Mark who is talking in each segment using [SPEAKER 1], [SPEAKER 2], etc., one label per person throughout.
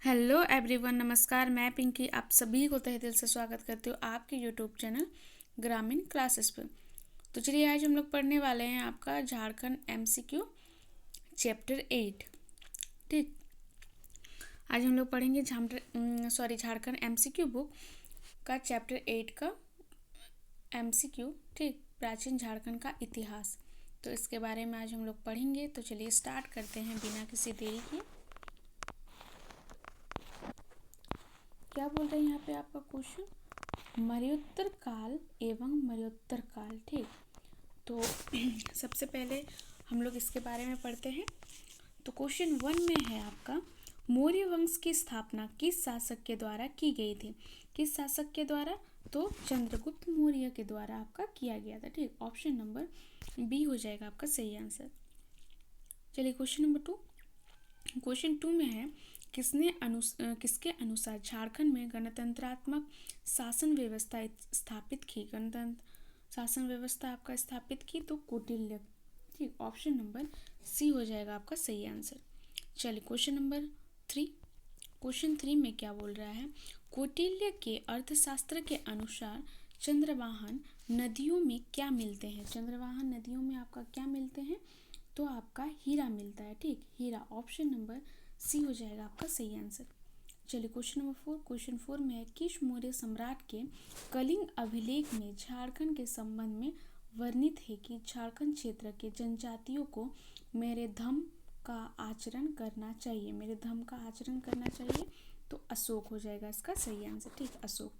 [SPEAKER 1] Hello everyone, नमस्कार। मैं पिंकी आप सभी को तहे दिल से स्वागत करती हूँ आपके यूट्यूब चैनल ग्रामीण क्लासेस पे। तो चलिए आज हम लोग पढ़ने वाले हैं आपका झारखंड एमसीक्यू चैप्टर 8। ठीक, आज हम लोग पढ़ेंगे झारखंड एमसीक्यू बुक का चैप्टर 8 का एमसीक्यू। ठीक, प्राचीन झारखंड का इतिहास। तो इसके बारे में आज हम लोग पढ़ेंगे। तो चलिए स्टार्ट करते हैं बिना किसी देरी के। क्या बोल रहे हैं यहाँ पे आपका क्वेश्चन, मर्योत्तर काल एवं मर्योत्तर काल। ठीक, तो सबसे पहले हम लोग इसके बारे में पढ़ते हैं। तो क्वेश्चन 1 में है आपका, मौर्य वंश की स्थापना किस शासक के द्वारा की गई थी। किस शासक के द्वारा? तो चंद्रगुप्त मौर्य के द्वारा आपका किया गया था। ठीक, ऑप्शन नंबर बी हो जाएगा आपका सही आंसर। चलिए क्वेश्चन नंबर 2। क्वेश्चन 2 में है, किसके अनुसार झारखंड में गणतंत्रात्मक शासन व्यवस्था स्थापित की। गणतंत्र शासन व्यवस्था आपका स्थापित की तो कौटिल्य। ठीक, ऑप्शन नंबर सी हो जाएगा आपका सही आंसर। चलिए क्वेश्चन नंबर 3। क्वेश्चन 3 में क्या बोल रहा है, कौटिल्य के अर्थशास्त्र के अनुसार चंद्रवाहन नदियों में क्या मिलते हैं। चंद्रवाहन नदियों में आपका क्या मिलते हैं? तो आपका हीरा मिलता है। ठीक, हीरा, ऑप्शन नंबर सी हो जाएगा आपका सही आंसर। चलिए क्वेश्चन नंबर 4। क्वेश्चन 4 में है, किस मौर्य सम्राट के कलिंग अभिलेख में झारखंड के संबंध में वर्णित है कि झारखंड क्षेत्र के जनजातियों को मेरे धर्म का आचरण करना चाहिए। मेरे धर्म का आचरण करना चाहिए तो अशोक हो जाएगा इसका सही आंसर। ठीक, अशोक।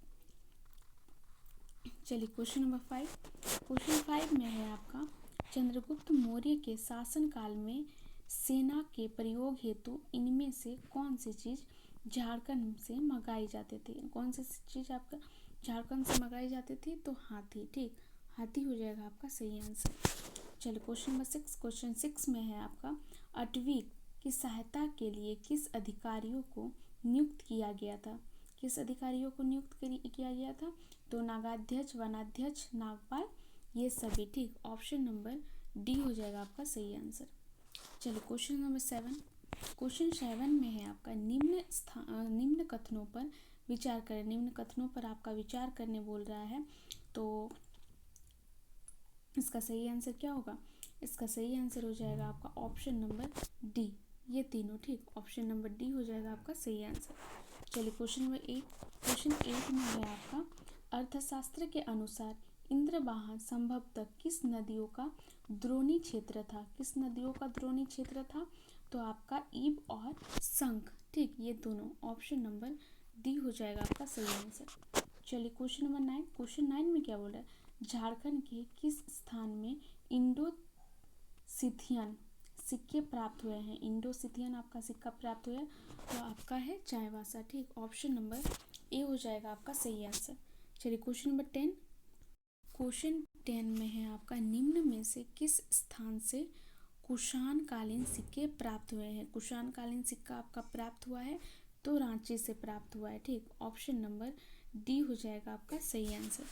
[SPEAKER 1] चलिए क्वेश्चन नंबर 5। क्वेश्चन 5 में है आपका, चंद्रगुप्त मौर्य के शासनकाल में सेना के प्रयोग हेतु इनमें से कौन सी चीज झारखंड से मंगाई जाती थी। कौन सी चीज आपका झारखंड से मंगाई जाती थी? तो हाथी। ठीक, हाथी हो जाएगा आपका सही आंसर। चलिए क्वेश्चन नंबर 6। क्वेश्चन 6 में है आपका, अटवी की सहायता के लिए किस अधिकारियों को नियुक्त किया गया था। किस अधिकारियों को नियुक्त किया गया था? तो नागाध्यक्ष, वनाध्यक्ष, नागपाल, ये सभी। ठीक, ऑप्शन नंबर डी हो जाएगा आपका सही आंसर। चलिए क्वेश्चन नंबर 7। क्वेश्चन 7 में है आपका, निम्न कथनों पर विचार करें। निम्न कथनों पर आपका विचार करने बोल रहा है। तो इसका सही आंसर क्या होगा? इसका सही आंसर हो जाएगा आपका ऑप्शन नंबर डी, ये तीनों। ठीक, ऑप्शन नंबर डी हो जाएगा आपका सही आंसर। चलिए क्वेश्चन नंबर 8। क्वेश्चन 8 में है आपका, अर्थशास्त्र के अनुसार इंद्रवाहन संभवतः किस नदियों का द्रोणी क्षेत्र था। किस नदियों का द्रोणी क्षेत्र था? तो आपका ईब और शंख। ठीक, ये दोनों, ऑप्शन नंबर डी हो जाएगा आपका सही आंसर। चलिए क्वेश्चन नंबर 9। क्वेश्चन 9 में क्या बोल रहा है, झारखंड के किस स्थान में इंडो सिथियन सिक्के प्राप्त हुए हैं। इंडो सिथियन आपका सिक्का प्राप्त हुआ है तो आपका है चाईबासा। ठीक, ऑप्शन नंबर ए हो जाएगा आपका सही आंसर। चलिए क्वेश्चन नंबर 10। क्वेश्चन 10 में है आपका, निम्न में से किस स्थान से कुषाण कालीन सिक्के प्राप्त हुए हैं। कुषाण कालीन सिक्का आपका प्राप्त हुआ है तो रांची से प्राप्त हुआ है। ठीक, ऑप्शन नंबर डी हो जाएगा आपका सही आंसर।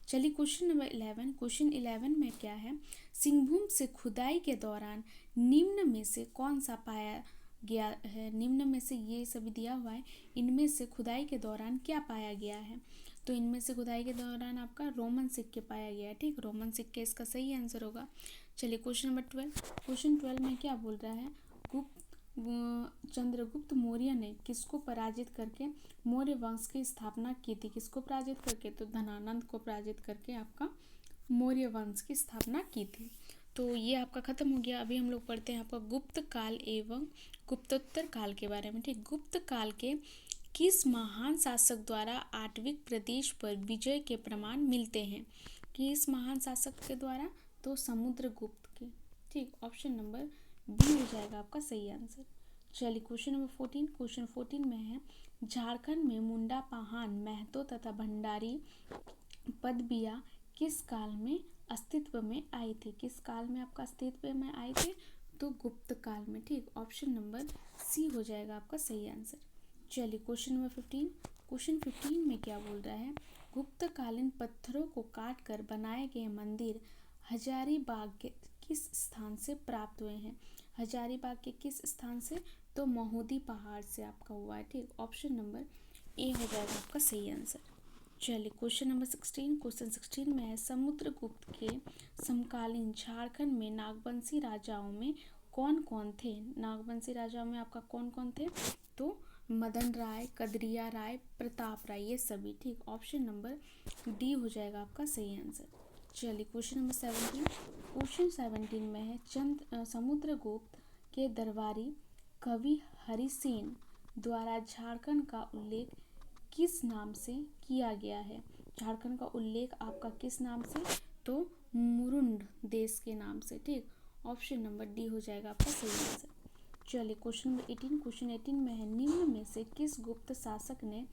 [SPEAKER 1] चलिए क्वेश्चन नंबर 11। क्वेश्चन 11 में क्या है, सिंहभूम से खुदाई के दौरान निम्न में से कौन सा पाया गया है। निम्न में से ये सभी दिया हुआ है, इनमें से खुदाई के दौरान क्या पाया गया है। तो इनमें से खुदाई के दौरान आपका रोमन सिक्के पाया गया है। ठीक, रोमन सिक्के इसका सही आंसर होगा। चलिए क्वेश्चन नंबर 12। क्वेश्चन 12 में क्या बोल रहा है, चंद्रगुप्त मौर्य ने किसको पराजित करके मौर्य वंश की स्थापना की थी। किसको पराजित करके? तो धनानंद को पराजित करके आपका मौर्य वंश की स्थापना की थी। तो ये आपका खत्म हो गया। अभी हम लोग पढ़ते हैं आपका गुप्त काल एवं गुप्तोत्तर काल के बारे में। ठीक, गुप्त काल के किस महान शासक द्वारा आटविक प्रदेश पर विजय के प्रमाण मिलते हैं। किस महान शासक के द्वारा? तो समुद्रगुप्त के। ठीक, ऑप्शन नंबर बी हो जाएगा आपका सही आंसर। चलिए क्वेश्चन नंबर 14। क्वेश्चन 14 में है, झारखंड में मुंडा, पाहान, महतो तथा भंडारी पदवियां किस काल में अस्तित्व में आई थी। किस काल में आपका अस्तित्व में आए थे? तो गुप्त काल में। ठीक, ऑप्शन नंबर सी हो जाएगा आपका सही आंसर। चलिए क्वेश्चन नंबर 15। क्वेश्चन 15 में क्या बोल रहा है, गुप्तकालीन पत्थरों को काट कर बनाए गए मंदिर हजारीबाग के किस स्थान से प्राप्त हुए हैं। हजारीबाग के किस स्थान से? तो महुदी पहाड़ से आपका हुआ है, ठीक। ऑप्शन नंबर ए हो जाएगा आपका सही आंसर। चलिए क्वेश्चन नंबर 16, क्वेश्चन 16 में है समुद्रगुप्त के समकालीन झारखंड में नागवंशी राजाओं में कौन कौन थे। नागवंशी राजाओं में आपका कौन कौन थे, तो मदन राय, कदरिया राय, प्रताप राय, ये सभी, ठीक। ऑप्शन नंबर डी हो जाएगा आपका सही आंसर। चलिए क्वेश्चन नंबर 17, क्वेश्चन 17 में है समुद्रगुप्त के दरबारी कवि हरिसेन द्वारा झारखंड का उल्लेख किस नाम से किया गया है। झारखंड का उल्लेख आपका किस नाम से, तो मुरुंड देश के नाम से, ठीक। ऑप्शन नंबर डी हो जाएगा आपका सही आंसर। चलिए क्वेश्चन नंबर 18, क्वेश्चन 18 में है निम्न में से किस गुप्त शासक ने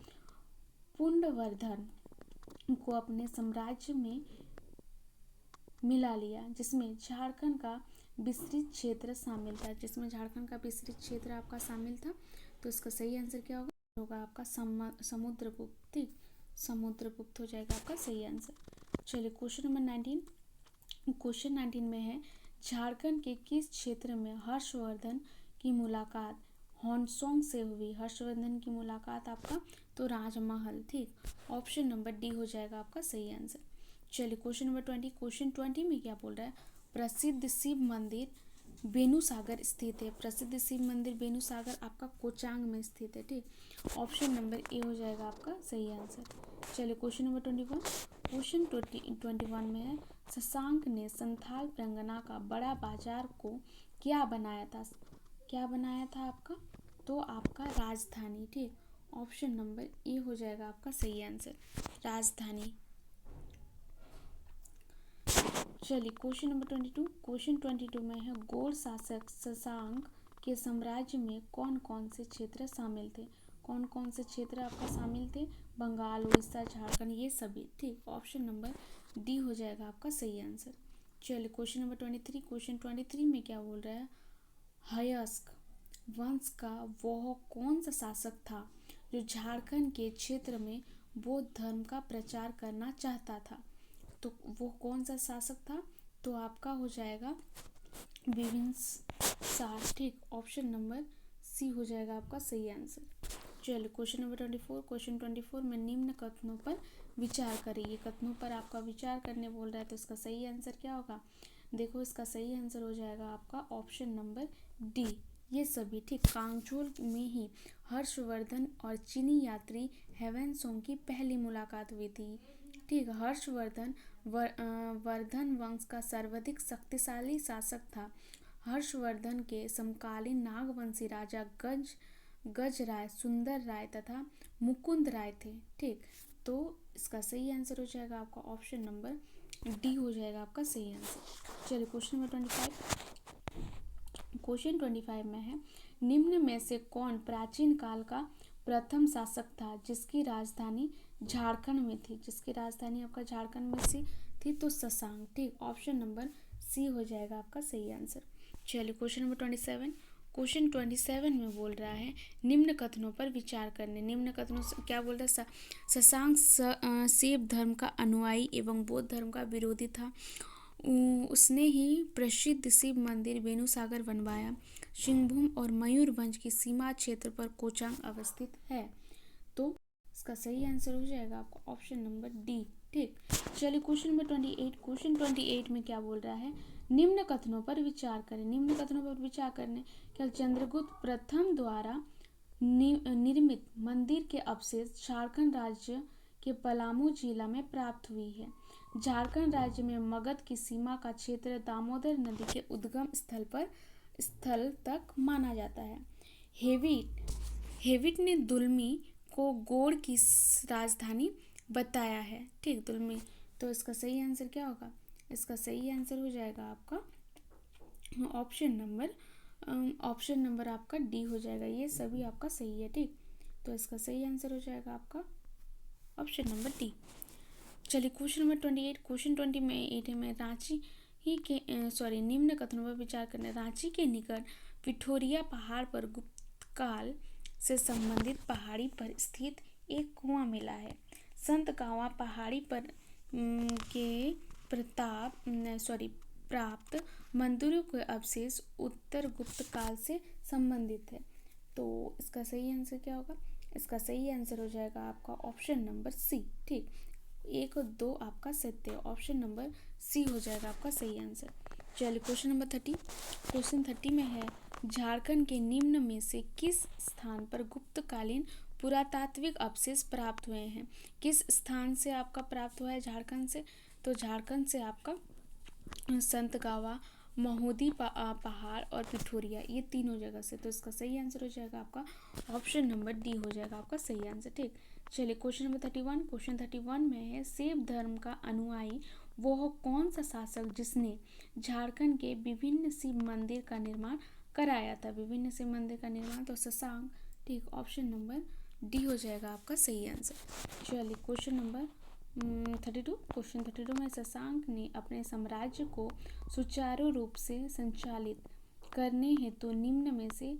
[SPEAKER 1] पुंडवर्धन को अपने साम्राज्य में मिला लिया, जिसमें झारखंड का विस्तृत क्षेत्र शामिल था। जिसमें झारखंड का विस्तृत क्षेत्र आपका शामिल था, तो इसका सही आंसर क्या होगा आपका समुद्रगुप्त, ठीक। समुद्रगुप्त हो जाएगा आपका सही आंसर। चलिए क्वेश्चन नंबर 19, क्वेश्चन 19 में है झारखंड के किस क्षेत्र में हर्षवर्धन की मुलाकात हॉन्सोंग से हुई। हर्षवर्धन की मुलाकात आपका, तो राजमहल, ठीक। ऑप्शन नंबर डी हो जाएगा आपका सही आंसर। चलिए क्वेश्चन नंबर 20, क्वेश्चन 20 में क्या बोल रहा है, प्रसिद्ध शिव मंदिर बेनुसागर स्थित है। प्रसिद्ध शिव मंदिर बेनुसागर आपका कोचांग में स्थित है, ठीक। ऑप्शन नंबर ए हो जाएगा आपका सही आंसर। चलिए क्वेश्चन नंबर 21, क्वेश्चन 21 में है शशांक ने संथाल परगना का बड़ा बाजार को क्या बनाया था। क्या बनाया था आपका, तो आपका राजधानी, ठीक। ऑप्शन नंबर ए हो जाएगा आपका सही आंसर, राजधानी। चलिए क्वेश्चन नंबर 22, क्वेश्चन 22 में है गौड़ शासक शशांक के साम्राज्य में कौन कौन से क्षेत्र शामिल थे। कौन कौन से क्षेत्र आपका शामिल थे, बंगाल, उड़ीसा, झारखंड, ये सभी, ठीक। ऑप्शन नंबर डी हो जाएगा आपका सही आंसर। चलिए क्वेश्चन नंबर 23, क्वेश्चन 23 में क्या बोल रहा है, हयस्क वंश का वह कौन सा शासक था जो झारखंड के क्षेत्र में बौद्ध धर्म का प्रचार करना चाहता था। तो वो कौन सा शासक था, तो आपका हो जाएगा बिम्बिसार, ठीक। ऑप्शन नंबर सी हो जाएगा आपका सही आंसर। चलिए क्वेश्चन नंबर 24, क्वेश्चन 24 में निम्न कथनों पर विचार करिए। कथनों पर आपका विचार करने बोल रहा है, तो इसका सही आंसर क्या होगा, देखो इसका सही आंसर हो जाएगा आपका ऑप्शन नंबर डी, ये सभी, ठीक। कांगचोल में ही हर्षवर्धन और चीनी यात्री ह्वेनसांग की पहली मुलाकात हुई थी, ठीक। हर्षवर्धन वर्धन वंश का सर्वाधिक शक्तिशाली शासक था। हर्षवर्धन के समकालीन नागवंशी राजा गजराय, सुंदर राय तथा मुकुंद राय थे, ठीक। तो इसका सही आंसर हो जाएगा आपका ऑप्शन नंबर डी हो जाएगा आपका सही आंसर। चलिए क्वेश्चन नंबर 25, क्वेश्चन 25 में है निम्न में से कौन प्राचीन काल का प्रथम शासक था जिसकी राजधानी झारखंड में थी। जिसकी राजधानी आपका झारखंड में सी थी, तो शशांक, ठीक। ऑप्शन नंबर सी हो जाएगा आपका सही आंसर। चलिए क्वेश्चन नंबर 27, क्वेश्चन 27 में बोल रहा है निम्न कथनों पर विचार करने। निम्न कथनों से क्या बोल रहा है, शशांक शैव धर्म का अनुयायी एवं बौद्ध धर्म का विरोधी था। उसने ही प्रसिद्ध शिव मंदिर बेनुसागर बनवाया। सिंहभूम और मयूरभंज की सीमा क्षेत्र पर कोचांग अवस्थित है। तो इसका सही आंसर हो जाएगा आपका ऑप्शन नंबर डी, ठीक। चलिए क्वेश्चन नंबर 28, क्वेश्चन 28 में क्या बोल रहा है, निम्न कथनों पर विचार करें। निम्न कथनों पर विचार करने क्या चंद्रगुप्त प्रथम द्वारा निर्मित मंदिर के अवशेष झारखंड राज्य के पलामू जिला में प्राप्त हुई है। झारखंड राज्य में मगध की सीमा का क्षेत्र दामोदर नदी के उद्गम स्थल तक माना जाता है। हेविट ने दुलमी को गौड़ की राजधानी बताया है, ठीक। दुलमी, तो इसका सही आंसर क्या होगा, इसका सही आंसर हो जाएगा आपका ऑप्शन नंबर आपका डी हो जाएगा। ये सभी आपका सही है, ठीक। तो इसका सही आंसर हो जाएगा आपका ऑप्शन नंबर डी। चलिए क्वेश्चन नंबर 28, क्वेश्चन 28 में रांची ही के निम्न कथनों पर विचार करना। रांची के निकट पिठोरिया पहाड़ पर गुप्तकाल से संबंधित पहाड़ी पर स्थित एक कुआं मिला है। संत गांवा पहाड़ी पर के प्राप्त मंदिरों के अवशेष उत्तर गुप्त काल से संबंधित है। तो इसका सही आंसर क्या होगा? इसका सही आंसर हो जाएगा आपका ऑप्शन नंबर सी। ठीक, 1 और 2 आपका सत्य, ऑप्शन नंबर सी हो जाएगा आपका सही आंसर। चलिए क्वेश्चन नंबर 30। क्वेश्चन 30 में है, झारखंड के निम्न में से किस स्थान पर गुप्तकालीन पुरातात्विक अवशेष प्राप्त हुए हैं? किस स्थान से आपका प्राप्त हुआ है झारखंड से? तो झारखंड से आपका संत गावा, महोदी पहाड़ और पिठोरिया, ये तीनों जगह से। तो इसका सही आंसर हो जाएगा आपका ऑप्शन नंबर डी हो जाएगा आपका सही आंसर। ठीक, चलिए क्वेश्चन नंबर 31। क्वेश्चन 31 में है, शैव धर्म का अनुयायी वो कौन सा शासक जिसने झारखंड के विभिन्न शिव मंदिर का निर्माण कराया था? विभिन्न शिव मंदिर का निर्माण, तो शशांक। ठीक, ऑप्शन नंबर डी हो जाएगा आपका सही आंसर। चलिए क्वेश्चन नंबर 32। क्वेश्चन 32 में, शशांक ने अपने साम्राज्य को सुचारू रूप से संचालित करने हेतु निम्न में से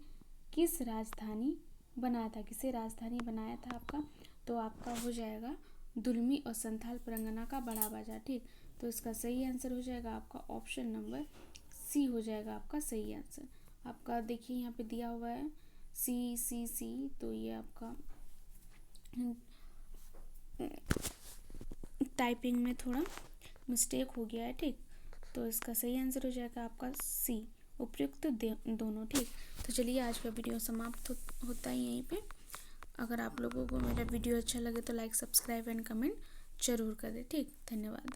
[SPEAKER 1] किस राजधानी बनाया था? किसे राजधानी बनाया था आपका? तो आपका हो जाएगा दुलमी और संथाल परगना का बड़ा बाजार। ठीक, तो इसका सही आंसर हो जाएगा आपका ऑप्शन नंबर सी हो जाएगा आपका सही आंसर। आपका देखिए यहाँ पे दिया हुआ है सी सी सी, तो ये आपका टाइपिंग में थोड़ा मिस्टेक हो गया है। ठीक, तो इसका सही आंसर हो जाएगा आपका सी, उपयुक्त दोनों। ठीक, तो चलिए आज का वीडियो समाप्त होता है यहीं पे। अगर आप लोगों को मेरा वीडियो अच्छा लगे तो लाइक, सब्सक्राइब एंड कमेंट जरूर करें। ठीक, धन्यवाद।